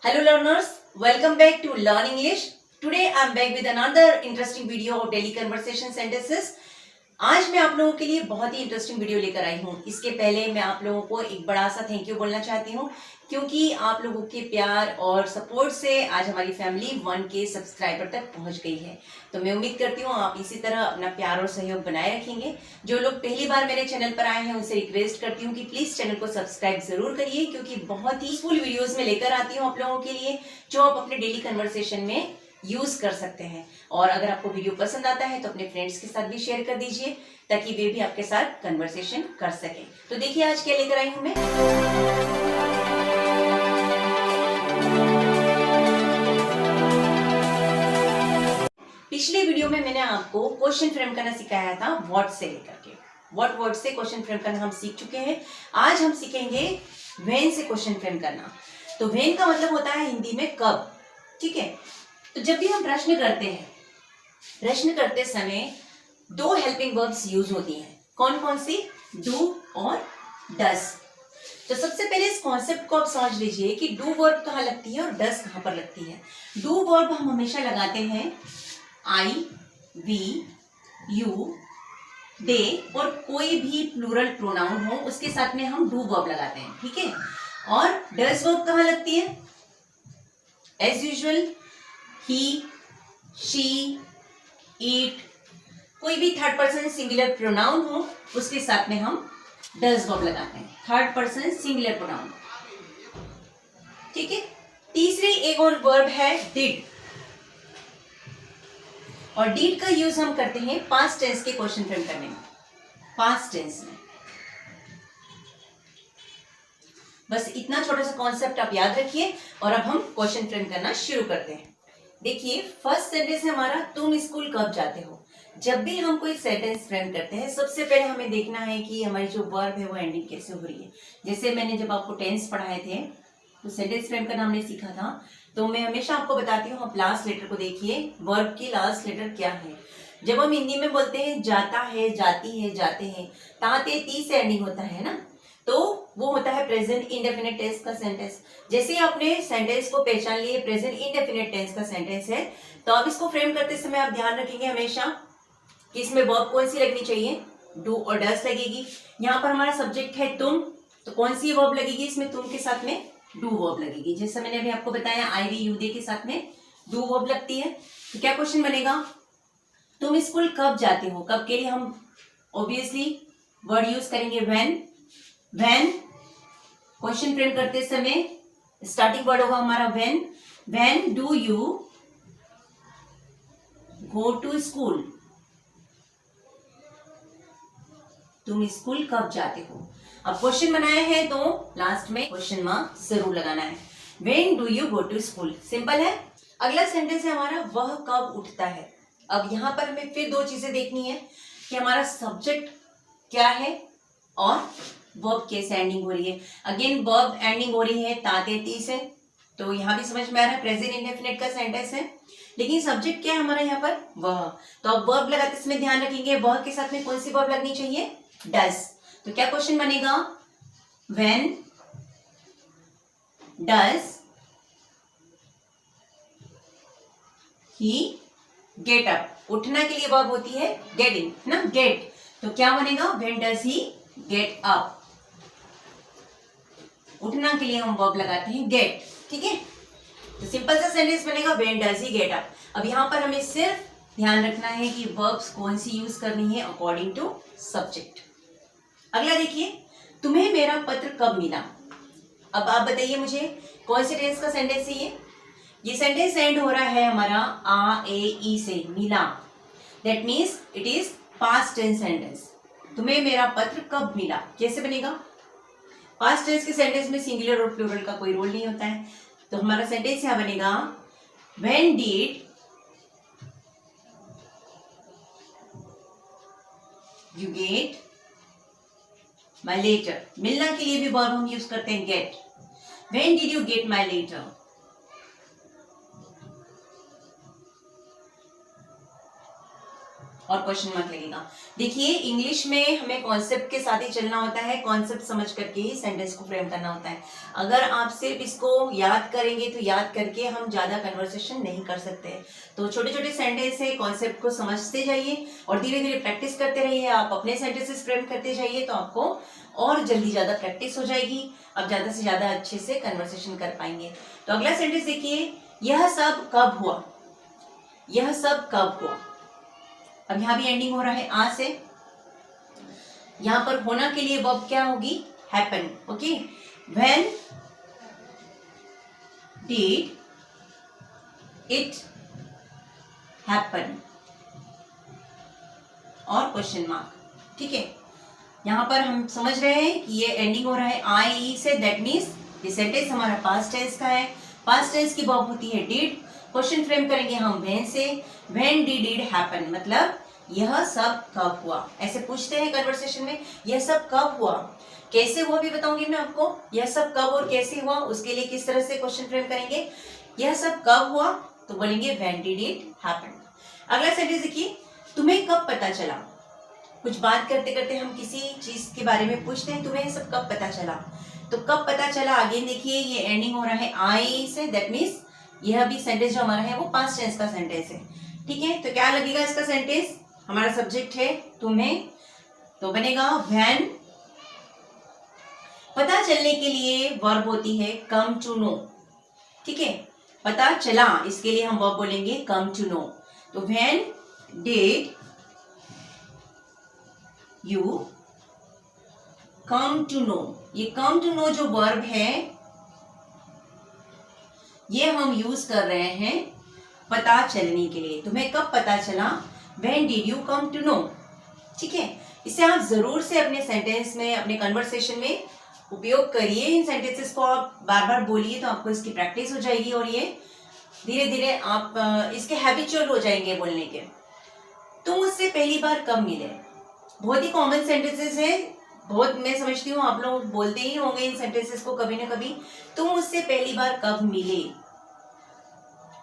Hello learners, welcome back to Learn English. Today I am back with another interesting video of daily conversation sentences. आज मैं आप लोगों के लिए बहुत ही इंटरेस्टिंग वीडियो लेकर आई हूँ। इसके पहले मैं आप लोगों को एक बड़ा सा थैंक यू बोलना चाहती हूँ क्योंकि आप लोगों के प्यार और सपोर्ट से आज हमारी फैमिली 1K सब्सक्राइबर तक पहुंच गई है। तो मैं उम्मीद करती हूँ आप इसी तरह अपना प्यार और सहयोग बनाए रखेंगे। जो लोग पहली बार मेरे चैनल पर आए हैं उनसे रिक्वेस्ट करती हूँ कि प्लीज चैनल को सब्सक्राइब जरूर करिए क्योंकि बहुत ही फुल वीडियोज में लेकर आती हूँ आप लोगों के लिए जो आप अपने डेली कन्वर्सेशन में यूज कर सकते हैं। और अगर आपको वीडियो पसंद आता है तो अपने फ्रेंड्स के साथ भी शेयर कर दीजिए ताकि वे भी आपके साथ कन्वर्सेशन कर सकें। तो देखिए आज क्या लेकर आई हूं मैं। पिछले वीडियो में मैंने आपको क्वेश्चन फ्रेम करना सिखाया था व्हाट से लेकर के। व्हाट वर्ड से क्वेश्चन फ्रेम करना हम सीख चुके हैं। आज हम सीखेंगे व्हेन से क्वेश्चन फ्रेम करना। तो व्हेन का मतलब होता है हिंदी में कब, ठीक है। तो जब भी हम प्रश्न करते हैं, प्रश्न करते समय दो हेल्पिंग वर्ब्स यूज होती हैं। कौन कौन सी? डू और डस। तो सबसे पहले इस कॉन्सेप्ट को आप समझ लीजिए कि डू वर्ब कहाँ लगती है और डस कहाँ पर लगती है। डू वर्ब हम हमेशा लगाते हैं आई, वी, यू, दे और कोई भी प्लूरल प्रोनाउन हो उसके साथ में हम डू वर्ब लगाते हैं, ठीक है। और डस वर्ब कहाँ लगती है? As usual he, she, it, कोई भी थर्ड पर्सन सिंगुलर प्रोनाउन हो उसके साथ में हम डज वर्ब लगाते हैं। थर्ड पर्सन सिंगुलर प्रोनाउन, ठीक है। तीसरी एक और वर्ब है डिड। और डिड का यूज हम करते हैं पास्ट टेंस के क्वेश्चन फ्रेम करने में। पास्ट टेंस में बस इतना छोटा सा कॉन्सेप्ट आप याद रखिए और अब हम क्वेश्चन फ्रेम करना शुरू करते हैं। देखिए फर्स्ट सेंटेंस है हमारा, तुम स्कूल कब जाते हो। जब भी हम कोई सेंटेंस फ्रेम करते हैं सबसे पहले हमें देखना है कि हमारी जो वर्ब है वो एंडिंग कैसे हो रही है। जैसे मैंने जब आपको टेंस पढ़ाए थे तो सेंटेंस फ्रेम करना हमने सीखा था, तो मैं हमेशा आपको बताती हूँ आप लास्ट लेटर को देखिए, वर्ब की लास्ट लेटर क्या है। जब हम हिंदी में बोलते हैं जाता है, जाती है, जाते हैं, ताते ती से एंडिंग होता है ना, तो वो होता है प्रेजेंट इंडेफिनिट टेंस का सेंटेंस। जैसे ही आपने सेंटेंस को पहचान लिए प्रेजेंट इंडेफिनिट टेंस का सेंटेंस है, तो अब इसको फ्रेम करते समय आप ध्यान रखेंगे हमेशा कि इसमें वर्ब कौन सी लगनी चाहिए, डू और डस लगेगी। यहाँ पर हमारा सब्जेक्ट है तुम, तो कौन सी वर्ब लगेगी इसमें, तुम के साथ में डू वर्ब लगेगी। जैसा मैंने अभी आपको बताया आई, वी, यू, दे के साथ में डू वर्ब लगती है। तो क्या क्वेश्चन बनेगा, तुम स्कूल कब जाते हो। कब के लिए हम ऑब्वियसली वर्ड यूज करेंगे व्हेन। व्हेन क्वेश्चन फ्रेम करते समय स्टार्टिंग वर्ड होगा हमारा when. When do you go to school. तुम स्कूल कब जाते हो। अब क्वेश्चन बनाया है तो लास्ट में क्वेश्चन मार्क जरूर लगाना है। When do you go to school, simple है। अगला सेंटेंस है हमारा वह कब उठता है। अब यहाँ पर हमें फिर दो चीजें देखनी है कि हमारा सब्जेक्ट क्या है और वर्ब कैसे एंडिंग हो रही है। अगेन वर्ब एंडिंग हो रही है ताते ती से, तो यहाँ भी समझ में आ रहा है प्रेजेंट इंडेफिनिट का सेंटेंस है, लेकिन सब्जेक्ट क्या है हमारा यहाँ पर, वह। तो अब वर्ब लगाते समय ध्यान रखेंगे वह के साथ में कौन सी वर्ब लगनी चाहिए, डस। तो क्या क्वेश्चन बनेगा, when does he get up. उठना के लिए वर्ब होती है गेटिंग ना, गेट। तो क्या बनेगा, when does he get up. उठना के लिए हम वर्ब लगाते हैं गेट, ठीक है। तो सिंपल सा सेंटेंस बनेगा when does he get up. अब यहां पर हमें सिर्फ ध्यान रखना है कि वर्ब्स कौन सी यूज करनी है अकॉर्डिंग टू सब्जेक्ट। अगला देखिए, तुम्हें मेरा पत्र कब मिला। अब आप बताइए मुझे कौन से टेंस का सेंटेंस है ये सेंटेंस एंड हो रहा है हमारा आ, ए, ई से, मिला। That means it is past tense sentence. तुम्हें मेरा पत्र कब मिला कैसे बनेगा, पास्ट टेंस के सेंटेंस में सिंगुलर और प्लूरल का कोई रोल नहीं होता है। तो हमारा सेंटेंस यहाँ बनेगा when did you get my letter. मिलना के लिए भी वर्ब हम यूज करते हैं get. When did you get my letter. और क्वेश्चन मार्क लगेगा। देखिए इंग्लिश में हमें कॉन्सेप्ट के साथ ही चलना होता है, कॉन्सेप्ट समझ करके ही सेंटेंस को फ्रेम करना होता है। अगर आप सिर्फ इसको याद करेंगे तो याद करके हम ज्यादा कन्वर्सेशन नहीं कर सकते। तो छोटे छोटे सेंटेंस है, कॉन्सेप्ट को समझते जाइए और धीरे धीरे प्रैक्टिस करते रहिए। आप अपने सेंटेंसेस फ्रेम करते जाइए तो आपको और जल्दी ज्यादा प्रैक्टिस हो जाएगी, आप ज्यादा से ज्यादा अच्छे से कन्वर्सेशन कर पाएंगे। तो अगला सेंटेंस देखिए, यह सब कब हुआ। यह सब कब हुआ। अब यहां भी एंडिंग हो रहा है आ से। यहां पर होना के लिए वर्ब क्या होगी, happen. Okay, when did it happen और क्वेश्चन मार्क। ठीक है, यहां पर हम समझ रहे हैं कि ये एंडिंग हो रहा है आई ई से, दैट मीन्स ये सेंटेंस हमारा पास्ट टेंस का है। पास्ट टेंस की वर्ब होती है डिड। क्वेश्चन फ्रेम करेंगे हम व्हेन से, व्हेन डिड इट हैपन, मतलब यह सब कब हुआ। ऐसे पूछते हैं कन्वर्सेशन में, यह सब कब हुआ, कैसे हुआ भी बताऊंगी मैं आपको। यह सब कब और कैसे हुआ, उसके लिए किस तरह से क्वेश्चन फ्रेम करेंगे। यह सब कब हुआ तो बोलेंगे व्हेन डिड इट हैपन। अगला सेंटेंस देखिए, तुम्हें कब पता चला। कुछ बात करते करते हम किसी चीज के बारे में पूछते हैं, तुम्हें सब कब पता चला। तो कब पता चला, आगे देखिए ये एंडिंग हो रहा है आई से, दैट मीन्स यह भी सेंटेंस जो हमारा है वो पास्ट टेंस का सेंटेंस है। ठीक है, तो क्या लगेगा इसका सेंटेंस, हमारा सब्जेक्ट है तुम्हें, तो बनेगा व्हेन। पता चलने के लिए वर्ब होती है कम टू नो। ठीक है, पता चला, इसके लिए हम वर्ब बोलेंगे कम टू नो। तो when did you come to know, ये कम टू नो जो वर्ब है ये हम यूज कर रहे हैं पता चलने के लिए। तुम्हें कब पता चला, when did you come to know. ठीक है, इसे आप जरूर से अपने सेंटेंस में, अपने कन्वर्सेशन में उपयोग करिए। इन सेंटेंसेस को आप बार बार बोलिए तो आपको इसकी प्रैक्टिस हो जाएगी और ये धीरे धीरे आप इसके हैबिचुअल हो जाएंगे बोलने के। तुम मुझसे पहली बार कब मिले, बहुत ही कॉमन सेंटेंसेस है, बहुत मैं समझती हूँ आप लोग बोलते ही होंगे इन सेंटेंसेस को कभी ना कभी। तुम मुझसे पहली बार कब मिले,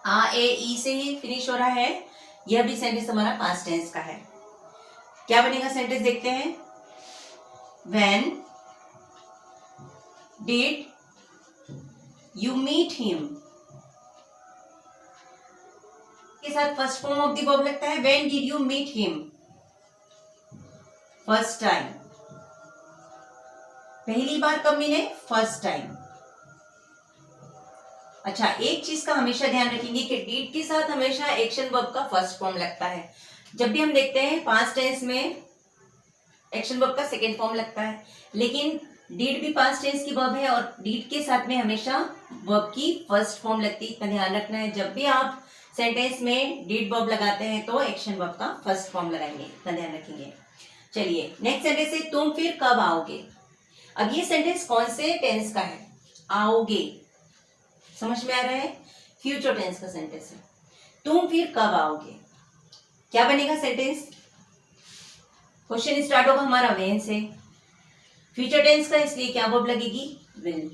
आ ए ई से ही फिनिश हो रहा है। यह भी सेंटेंस हमारा पास्ट टेंस का है। क्या बनेगा सेंटेंस देखते हैं, when did you meet him के साथ first form of the verb लगता है, when did you meet him first time. पहली बार कब मिले, फर्स्ट टाइम। अच्छा, एक चीज का हमेशा ध्यान रखेंगे कि डिड के साथ हमेशा एक्शन वर्ब का फर्स्ट फॉर्म लगता है। जब भी हम देखते हैं पास्ट टेंस में एक्शन वर्ब का सेकेंड फॉर्म लगता है, लेकिन डिड भी पास्ट टेंस की वर्ब है और डिड के साथ में हमेशा वर्ब की फर्स्ट फॉर्म लगती है। इतना ध्यान रखना है, जब भी आप सेंटेंस में डिड वर्ब लगाते हैं तो एक्शन वर्ब का फर्स्ट फॉर्म लगाएंगे, इतना ध्यान रखेंगे। चलिए नेक्स्ट सेंटेंस है, तुम फिर कब आओगे। अब ये सेंटेंस कौन से टेंस का है, आओगे, समझ में आ रहा है, फ्यूचर टेंस का सेंटेंस है। तुम फिर कब आओगे, क्या बनेगा सेंटेंस, क्वेश्चन स्टार्ट होगा हमारा व्हेन से। फ्यूचर टेंस का इसलिए क्या वर्ब लगेगी, will.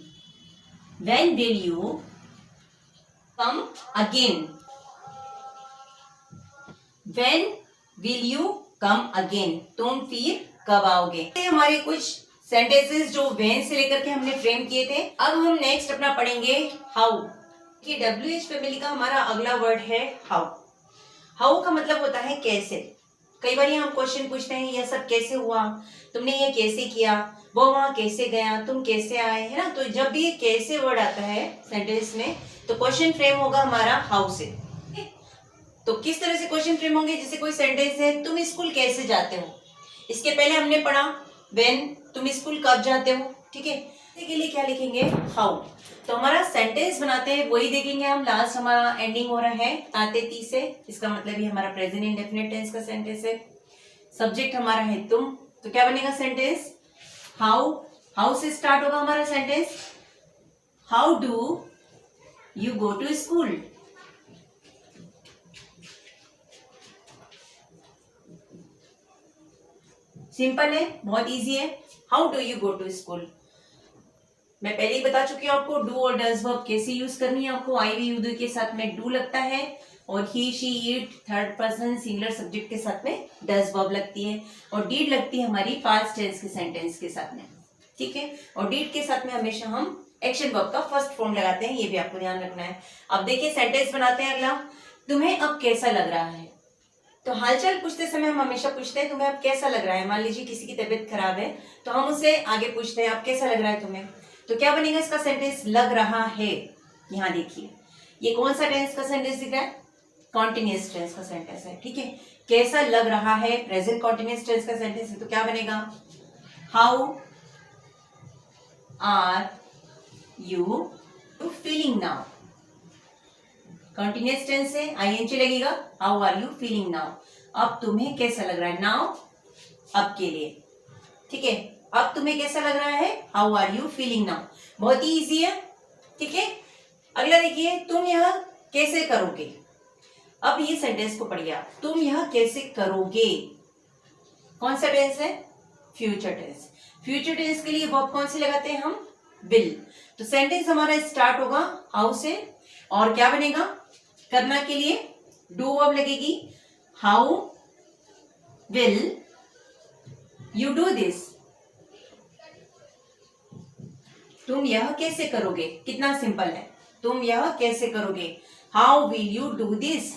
When will you come again, when will you come again, तुम फिर कब आओगे। हमारे कुछ सेंटेंसेस जो व्हेन से लेकर के हमने फ्रेम किए थे। अब हम नेक्स्ट अपना पढ़ेंगे हाउ। कि WH फैमिली का हमारा अगला वर्ड है हाउ। हाउ का मतलब होता है कैसे। कई बार हम क्वेश्चन पूछते हैं, यह सब कैसे हुआ, तुमने ये कैसे किया, वो वहां कैसे गया, तुम कैसे आए, है ना। तो जब भी कैसे वर्ड आता है सेंटेंस में तो क्वेश्चन फ्रेम होगा हमारा हाउ से। तो किस तरह से क्वेश्चन फ्रेम होंगे, जैसे कोई सेंटेंस है, तुम स्कूल कैसे जाते हो। इसके पहले हमने पढ़ा व्हेन, तुम स्कूल कब जाते हो। ठीक है, इसके लिए क्या लिखेंगे, हाउ। तो हमारा सेंटेंस बनाते हैं वही देखेंगे हम। लास्ट हमारा एंडिंग हो रहा है ताते ती से, इसका मतलब ये हमारा प्रेजेंट इंडेफिनिट टेंस का सेंटेंस है। सब्जेक्ट हमारा है तुम, तो क्या बनेगा सेंटेंस, हाउ। हाउ से स्टार्ट होगा हमारा sentence, how do you go to school. Simple है, बहुत इजी है, how do you go to school. मैं पहले ही बता चुकी हूँ आपको डू और डज वर्ब कैसे यूज करनी है। आपको आई वी यू के साथ में डू लगता है और he she it third person singular subject के साथ में डज वर्ब लगती है और डीड लगती है हमारी पास्ट टेंस के सेंटेंस के साथ में, ठीक है। और डीड के साथ में हमेशा हम एक्शन वर्ब का फर्स्ट फॉर्म लगाते हैं, ये भी आपको ध्यान रखना है। अब देखिए सेंटेंस बनाते हैं अगला, तुम्हें अब कैसा लग रहा है। तो हालचाल पूछते समय हम हमेशा पूछते हैं तुम्हें अब कैसा लग रहा है। मान लीजिए किसी की तबीयत खराब है तो हम उसे आगे पूछते हैं अब कैसा लग रहा है तुम्हें, तो क्या बनेगा इसका सेंटेंस, लग रहा है। यहाँ देखिए ये कौन सा टेंस का सेंटेंस दिख रहा है, कॉन्टिन्यूअस टेंस का सेंटेंस है, ठीक है। कैसा लग रहा है प्रेजेंट कॉन्टिन्यूअस टेंस का सेंटेंस है, तो क्या बनेगा, how are you feeling now. Continuous tense है, आईएनजी लगेगा, how are you feeling now. अब तुम्हें कैसा लग रहा है, नाउ अब के लिए, ठीक है। अब तुम्हें कैसा लग रहा है, how are you feeling now. बहुत ही इजी है, ठीक है। अगला देखिए, तुम यह कैसे करोगे। अब ये सेंटेंस को पढ़िए आप, तुम यह कैसे करोगे। कौन सा टेंस है, फ्यूचर टेंस। फ्यूचर टेंस के लिए वर्ब कौन से लगाते हैं हम, विल। तो सेंटेंस हमारा स्टार्ट होगा हाउ से और क्या बनेगा, करना के लिए डू वर्ब लगेगी, how will you do this. तुम यह कैसे करोगे, कितना सिंपल है, तुम यह कैसे करोगे, how will you do this.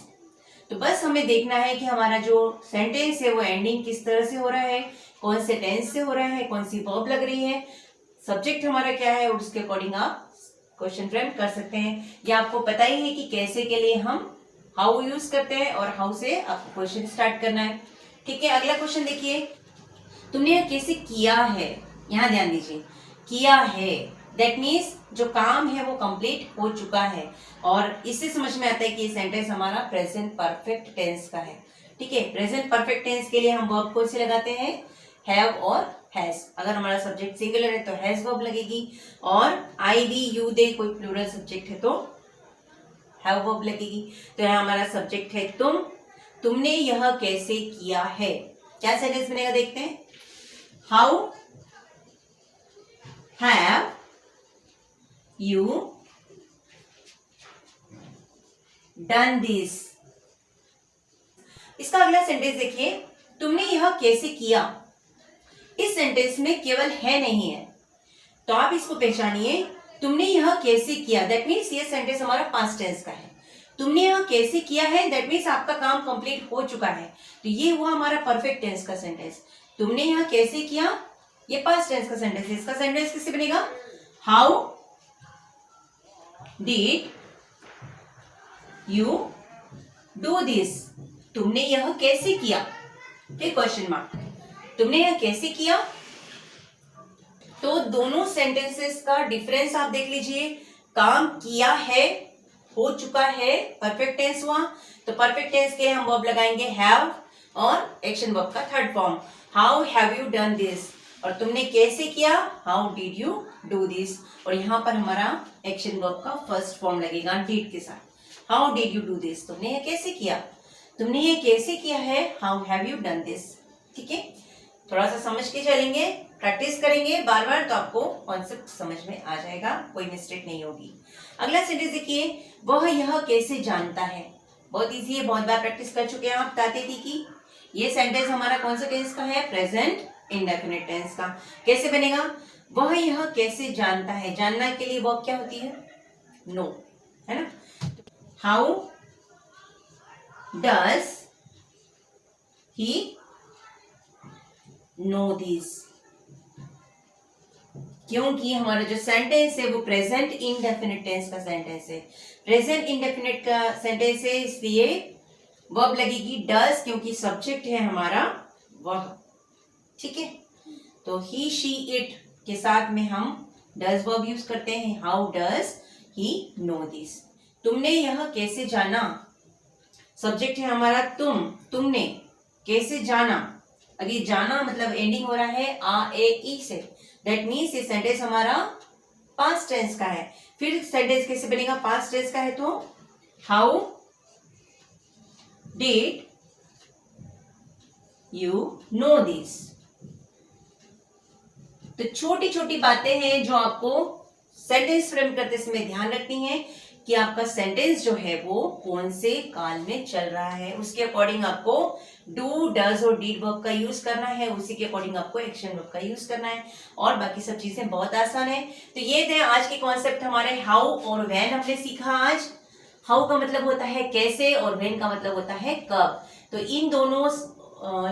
तो बस हमें देखना है कि हमारा जो सेंटेंस है वो एंडिंग किस तरह से हो रहा है, कौन से टेंस से हो रहा है, कौन सी वर्ब लग रही है, सब्जेक्ट हमारा क्या है और उसके अकॉर्डिंग आप क्वेश्चन फ्रेम कर सकते हैं। या आपको पता ही है कि कैसे के लिए हम हाउ यूज करते हैं और हाउ से आपको क्वेश्चन स्टार्ट करना है, ठीक है। अगला क्वेश्चन देखिए, तुमने यह कैसे किया है। यहाँ ध्यान दीजिए, किया है दैट मीन्स जो काम है वो कंप्लीट हो चुका है और इससे समझ में आता है कि ये सेंटेंस हमारा प्रेजेंट परफेक्ट टेंस का है, ठीक है। प्रेजेंट परफेक्ट टेंस के लिए हम वर्ब कौन से लगाते हैं, हैव और हैज। अगर हमारा सब्जेक्ट सिंगुलर है तो हैज वर्ब लगेगी और आई वी यू दे कोई प्लूरल सब्जेक्ट है तो हैव वर्ब लगेगी। तो यहाँ हमारा सब्जेक्ट है तुम, तुमने यह कैसे किया है। क्या सेंटेंस बनेगा देखते हैं, how have you done this. इसका अगला सेंटेंस देखिए, तुमने यह कैसे किया। इस सेंटेंस में केवल है नहीं है तो आप इसको पहचानिए, तुमने यह कैसे किया दैट मीन्स ये सेंटेंस हमारा पास्ट टेंस का है। तुमने यह कैसे किया है दैट मीन्स आपका काम कंप्लीट हो चुका है, तो ये हुआ हमारा परफेक्ट टेंस का सेंटेंस। तुमने यह कैसे किया ये पास्ट टेंस का सेंटेंस है। इसका सेंटेंस किससे बनेगा, how did you do this. तुमने यह कैसे किया, फिर क्वेश्चन मार्क, तुमने यह कैसे किया। तो दोनों सेंटेंसेस का डिफरेंस आप देख लीजिए, काम किया है, हो चुका है, परफेक्ट टेंस हुआ, तो परफेक्ट टेंस के लिए हम वर्ब लगाएंगे हैव और एक्शन वर्ब का third form, how have you done this. और तुमने कैसे किया, how did you do this. और यहाँ पर हमारा एक्शन वर्ब का फर्स्ट फॉर्म लगेगा डिड के साथ, how did you do this. तुमने यह कैसे किया, तुमने ये कैसे किया है, how have you done this, ठीक है। थोड़ा सा समझ के चलेंगे, प्रैक्टिस करेंगे बार बार तो आपको कॉन्सेप्ट समझ में आ जाएगा, कोई मिस्टेक नहीं होगी। अगला सेंटेंस देखिए, वह यह कैसे जानता है। बहुत इजी है, बहुत बार प्रैक्टिस कर चुके हैं आप ताते थी की। ये सेंटेंस हमारा कौन सा टेंस का है, प्रेजेंट इंडेफिनिट टेंस का। कैसे बनेगा, वह यह कैसे जानता है। जानना के लिए वर्ब क्या होती है, नो, है ना। How does he know this. क्योंकि हमारा जो सेंटेंस है वो प्रेजेंट इंडेफिनिट टेंस का सेंटेंस है। प्रेजेंट इंडेफिनिट का सेंटेंस है इसलिए वर्ब लगेगी डज, क्योंकि सब्जेक्ट है हमारा वह, ठीक है। तो ही शी इट के साथ में हम डज वर्ब यूज करते हैं, how does he know this. तुमने यह कैसे जाना, सब्जेक्ट है हमारा तुम, तुमने कैसे जाना। अभी जाना मतलब एंडिंग हो रहा है आ ए ई से, दैट मीन्स ये सेंटेंस हमारा पास्ट टेंस का है। फिर सेंटेंस कैसे बनेगा, पास्ट टेंस का है तो how did you know this. तो छोटी छोटी बातें हैं जो आपको सेंटेंस फ्रेम करते समय ध्यान रखनी है कि आपका सेंटेंस जो है वो कौन से काल में चल रहा है, उसके अकॉर्डिंग आपको डू, डज और डीड वर्ब का यूज करना है, उसी के अकॉर्डिंग आपको एक्शन वर्ब का यूज करना है, और बाकी सब चीजें बहुत आसान है। तो ये थे आज के कॉन्सेप्ट हमारे। हाउ और व्हेन हमने सीखा आज। हाउ का मतलब होता है कैसे और व्हेन का मतलब होता है कब। तो इन दोनों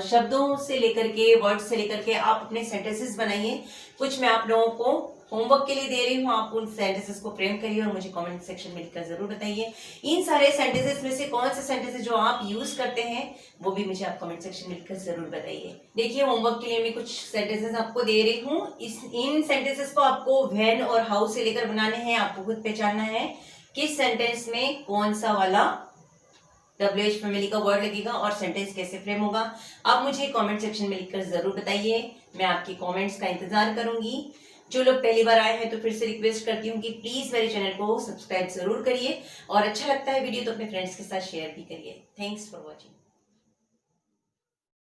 शब्दों से लेकर के, वर्ड से लेकर के आप अपने सेंटेंसेस बनाइए। कुछ मैं आप लोगों को होमवर्क के लिए दे रही हूँ, आप उन सेंटेंसेस को फ्रेम करिए और मुझे कमेंट सेक्शन में लिखकर जरूर बताइए। इन सारे सेंटेंसेस में से कौन से सेंटेंसेस जो आप यूज करते हैं वो भी मुझे आप कमेंट सेक्शन में लिखकर जरूर बताइए। देखिए, होमवर्क के लिए मैं कुछ सेंटेंसेस आपको दे रही हूँ। इन सेंटेंसेस को आपको व्हेन और हाउ से लेकर बनाने हैं। आपको खुद पहचानना है किस सेंटेंस में कौन सा वाला WH फैमिली का वर्ड लगेगा और सेंटेंस कैसे फ्रेम होगा। आप मुझे कमेंट सेक्शन में लिखकर जरूर बताइए। मैं आपके कमेंट्स का इंतजार करूंगी। जो लोग पहली बार आए हैं तो फिर से रिक्वेस्ट करती हूँ कि प्लीज मेरे चैनल को सब्सक्राइब जरूर करिए, और अच्छा लगता है वीडियो तो अपने फ्रेंड्स के साथ शेयर भी करिए। Thanks for watching.